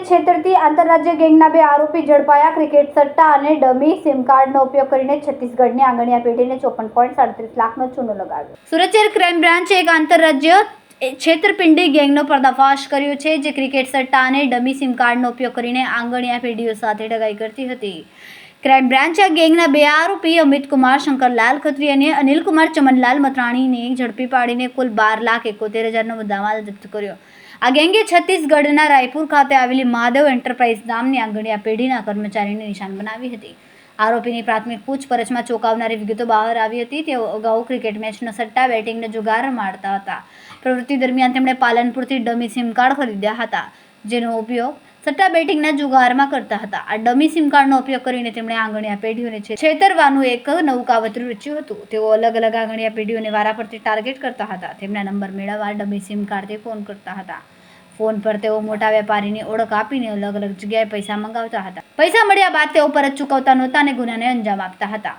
છેતરતી આંતરરાજ્ય ગેંગના 2 આરોપી ઝડપાયા। ક્રિકેટ સટ્ટા અને ડમી સિમ કાર્ડનો ઉપયોગ કરીને છત્તીસગઢની આંગણિયા પેઢીને 54.37 લાખનો ચૂનો લગાવ્યો। સુરત શહેર ક્રાઇમ બ્રાન્ચે એક આંતરરાજ્ય છેતરપિંડી ગેંગનો પર્દાફાશ કર્યો છે, જે ક્રિકેટ સટ્ટા અને ડમી સિમ કાર્ડનો ઉપયોગ કરીને આંગણિયા પેઢીઓ સાથે ઠગાઈ કરતી હતી। ક્રાઇમ બ્રાન્ચે આ ગેંગના 2 આરોપી અમિત કુમાર શંકરલાલ ખત્રી અને અનિલ કુમાર ચમનલાલ મતરાણીને ઝડપી પાડીને કુલ 12,71,000નો મુદ્દામાલ જપ્ત કર્યો। આ ગેંગે છત્તીસગઢના રાયપુર ખાતે આવેલી મહાદેવ એન્ટરપ્રાઇઝ નામની આંગણિયા પેઢીના કર્મચારીને નિશાન બનાવી હતી। આરોપીની પ્રાથમિક પૂછપરછમાં ચોંકાવનારી વિગતો બહાર આવી હતી। તેઓ અગાઉ ક્રિકેટ મેચનો સટ્ટા બેટિંગનો જુગાર રમાડતા હતા। પ્રવૃત્તિ દરમિયાન તેમણે પાલનપુરથી ડમી સિમ કાર્ડ ખરીદ્યા હતા, જેનો ઉપયોગ સટ્ટા બેટિંગના જુગારમાં કરતા હતા। આ ડમી સિમ કાર્ડનો ઉપયોગ કરીને તેમણે આંગણિયા પેઢીઓને છેતરવાનું એક નવું કાવતરું રચ્યું હતું। તેઓ અલગ અલગ આંગણિયા પેઢીઓને વારાફરતી ટાર્ગેટ કરતા હતા। તેમના નંબર મેળવવા ડમી સિમ કાર્ડથી ફોન કરતા હતા। ફોન પર તેઓ મોટા વેપારીની ઓળખ આપીને અલગ અલગ જગ્યાએ પૈસા મંગાવતા હતા। પૈસા મળ્યા બાદ તેઓ પરત ચૂકવતા નહોતા અને ગુનાને અંજામ આપતા હતા।